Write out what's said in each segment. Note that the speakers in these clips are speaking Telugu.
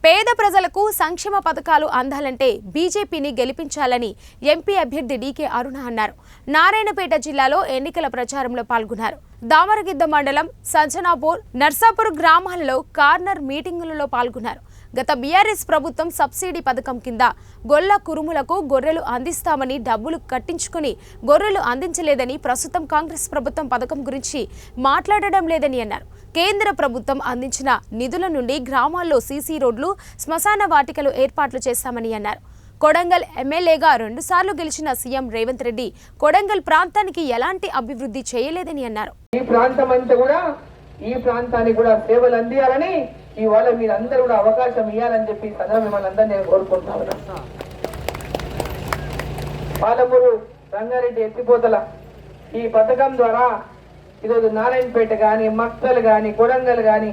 పేద ప్రజలకు సంక్షేమ పథకాలు అందాలంటే బీజేపీని గెలిపించాలని ఎంపీ అభ్యర్థి డీకే అరుణ అన్నారు. నారాయణపేట జిల్లాలో ఎన్నికల ప్రచారంలో పాల్గొన్నారు. దామరగిద్ద మండలం సంజనాపూర్, నర్సాపూర్ గ్రామాల్లో కార్నర్ మీటింగులలో పాల్గొన్నారు. గత బీఆర్ఎస్ ప్రభుత్వం సబ్సిడీ పథకం కింద గొల్ల కురుములకు గొర్రెలు అందిస్తామని డబ్బులు కట్టించుకుని గొర్రెలు అందించలేదని, ప్రస్తుతం కాంగ్రెస్ ప్రభుత్వం పథకం గురించి మాట్లాడడం లేదని అన్నారు. కేంద్ర ప్రభుత్వం అందించిన నిధుల నుండి గ్రామాల్లో సీసీ రోడ్లు, శ్మశాన వాటికలు ఏర్పాట్లు చేస్తామని అన్నారు. కొడంగల్ ఎమ్మెల్యేగా 2 సార్లు గెలిచిన సీఎం రేవంత్ రెడ్డి కొడంగల్ ప్రాంతానికి ఎలాంటి అభివృద్ధి చేయలేదని అన్నారు. ఈ ప్రాంతానికి కూడా సేవలు అందియాలని ఇవాళ మీరందరూ కూడా అవకాశం ఇవ్వాలని చెప్పి సందర్భంగా మిమ్మల్ని అందరూ నేను కోరుకుంటా ఉన్నా. పాలమూరు రంగారెడ్డి ఎత్తిపోతల ఈ పథకం ద్వారా ఈరోజు నారాయణపేట కానీ, మక్తల్ కానీ, కొడంగల్ కానీ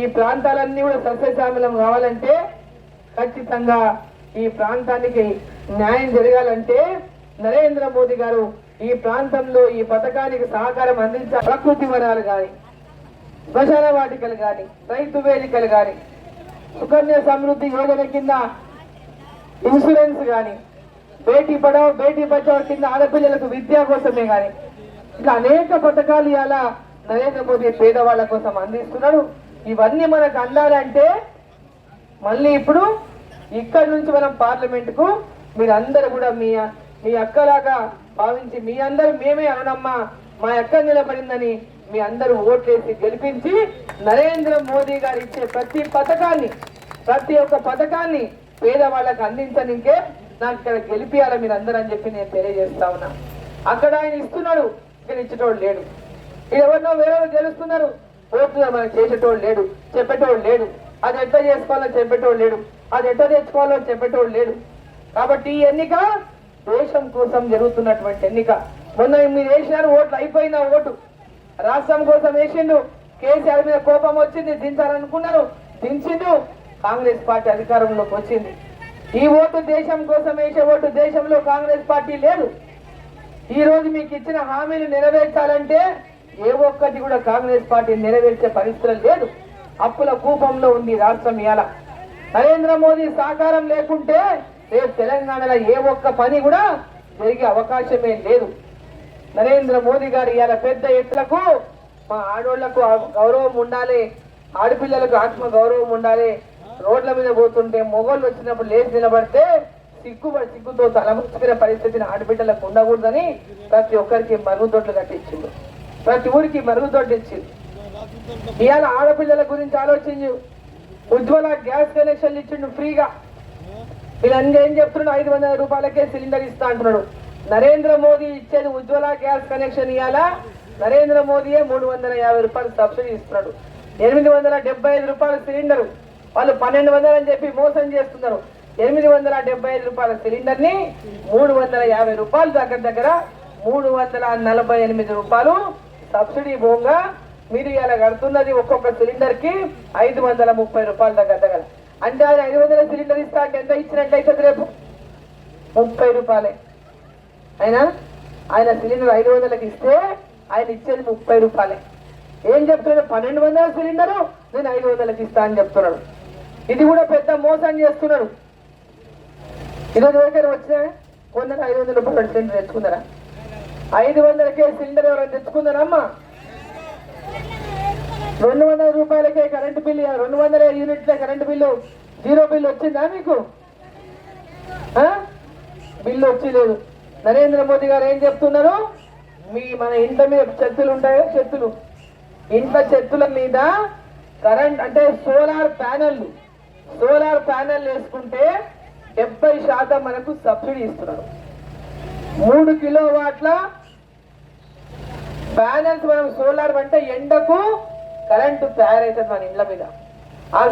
ఈ ప్రాంతాలన్నీ కూడా సస్యశ్యామలం కావాలంటే, ఖచ్చితంగా ఈ ప్రాంతానికి న్యాయం జరగాలంటే నరేంద్ర మోదీ గారు ఈ ప్రాంతంలో ఈ పథకానికి సహకారం అందించాలి. ప్రకృతి వనాలు కానీ, శ్మశాన వాటికలు కానీ, రైతు వేదికలు కానీ, సుకన్య సమృద్ధి యోజన కింద ఇన్సూరెన్స్ కానీ, బేటీ పడావో బేటీ బచావో కింద ఆడపిల్లలకు విద్య కోసమే కానీ, ఇంకా అనేక పథకాలు ఇలా నరేంద్ర మోదీ పేదవాళ్ల కోసం అందిస్తున్నాడు. ఇవన్నీ మనకు అందాలంటే మళ్ళీ ఇప్పుడు ఇక్కడి నుంచి మనం పార్లమెంట్ కు మీరందరూ కూడా మీ అక్కలాగా భావించి మీ అందరూ మేమే అవునమ్మా మా అక్క నిలబడిందని మీ అందరూ ఓట్లేసి గెలిపించి నరేంద్ర మోదీ గారు ఇచ్చే ప్రతి ఒక్క పథకాన్ని పేదవాళ్ళకు అందించనికే నాకు ఇక్కడ గెలిపియాలి మీరు అందరూ అని చెప్పి నేను తెలియజేస్తా ఉన్నా. అక్కడ ఆయన ఇస్తున్నాడు, ఇక్కడ ఇచ్చేటోడు లేడు. ఎవరినో వేరే గెలుస్తున్నారు, ఓట్లు మనకు చేసేటోడు లేడు, చెప్పేటోడు లేడు. అది ఎట్లా చేసుకోవాలో చెప్పేటోడు లేడు, అది ఎట్లా తెచ్చుకోవాలో చెప్పేటోడు లేడు. కాబట్టి ఈ ఎన్నిక దేశం కోసం జరుగుతున్నటువంటి ఎన్నిక. మొన్న మీరు వేసినారు, ఓట్లు అయిపోయిన ఓటు రాష్ట్రం కోసం వేసిండు. కేసీఆర్ మీద కోపం వచ్చింది, దించాలనుకున్నారు, దించిండు. కాంగ్రెస్ పార్టీ అధికారంలోకి వచ్చింది. ఈ ఓటు దేశం కోసం వేసే ఓటు. దేశంలో కాంగ్రెస్ పార్టీ లేదు. ఈ రోజు మీకు ఇచ్చిన హామీలు నెరవేర్చాలంటే ఏ ఒక్కటి కూడా కాంగ్రెస్ పార్టీ నెరవేర్చే పరిస్థితులు లేదు. అప్పుల కూపంలో ఉంది రాష్ట్రం. ఇవాళ నరేంద్ర మోదీ సహకారం లేకుంటే రేపు తెలంగాణలో ఏ ఒక్క పని కూడా జరిగే అవకాశమే లేదు. నరేంద్ర మోదీ గారు ఇవాళ పెద్ద ఎత్తులకు మా ఆడోళ్లకు గౌరవం ఉండాలి, ఆడపిల్లలకు ఆత్మ గౌరవం ఉండాలి. రోడ్ల మీద పోతుంటే మొగోళ్ళు వచ్చినప్పుడు లేచి నిలబడితే సిగ్గుతో తలముచ్చుకునే పరిస్థితిని ఆడబిడ్డలకు ఉండకూడదని ప్రతి ఒక్కరికి మరుగుదొడ్లు కట్టించిండు, ప్రతి ఊరికి మరుగుదొడ్లు ఇచ్చింది. ఇవాళ ఆడపిల్లల గురించి ఆలోచించు. ఉజ్వల గ్యాస్ కనెక్షన్లు ఇచ్చిండు ఫ్రీగా. వీళ్ళన్నీ ఏం చెప్తున్నాడు, 500 రూపాయలకే సిలిండర్ ఇస్తా అంటున్నాడు. నరేంద్ర మోదీ ఇచ్చేది ఉజ్వల గ్యాస్ కనెక్షన్. ఇవాళ నరేంద్ర మోదీయే 350 రూపాయలు సబ్సిడీ ఇస్తున్నాడు. 875 రూపాయల సిలిండర్. వాళ్ళు 1200 అని చెప్పి మోసం చేస్తున్నారు. 875 రూపాయల సిలిండర్ ని 350 రూపాయలు, దగ్గర 348 రూపాయలు సబ్సిడీ పోగా మీరు ఇలా కడుతున్నది ఒక్కొక్క సిలిండర్ కి 530 రూపాయలు దగ్గర. అంటే ఆయన 500 సిలిండర్ ఇస్తా అంటే ఎంత ఇచ్చినట్లయితే రేపు 30 రూపాయలే. ఆయన సిలిండర్ 500కి ఇస్తే ఆయన ఇచ్చేది 30 రూపాయలే. ఏం చెప్తున్నాడు, 1200 సిలిండరు నేను 500కి ఇస్తా అని చెప్తున్నాడు. ఇది కూడా పెద్ద మోసం చేస్తున్నాడు. ఈరోజు ఎవరికైనా వచ్చినా కొందరు 500 రూపాయలు సిలిండర్ తెచ్చుకున్నారా? 500కే సిలిండర్ ఎవరైనా తెచ్చుకున్నారమ్మా? 200 రూపాయలకే కరెంటు బిల్లు, 200 యూనిట్లే కరెంటు బిల్లు, 0 బిల్లు వచ్చిందా మీకు? బిల్లు వచ్చి లేదు. నరేంద్ర మోదీ గారు ఏం చెప్తున్నారు, మన ఇంట్ల మీద చెత్తులు ఉంటాయో, ఇంట్ల చెత్తుల మీద కరెంట్ అంటే సోలార్ ప్యానెల్ వేసుకుంటే 70% మనకు సబ్సిడీ ఇస్తున్నారు. 3 కిలోవాట్ల ప్యానెల్స్ మనం సోలార్ అంటే ఎండకు కరెంటు తయారైతుంది మన ఇండ్ల మీద. ఆ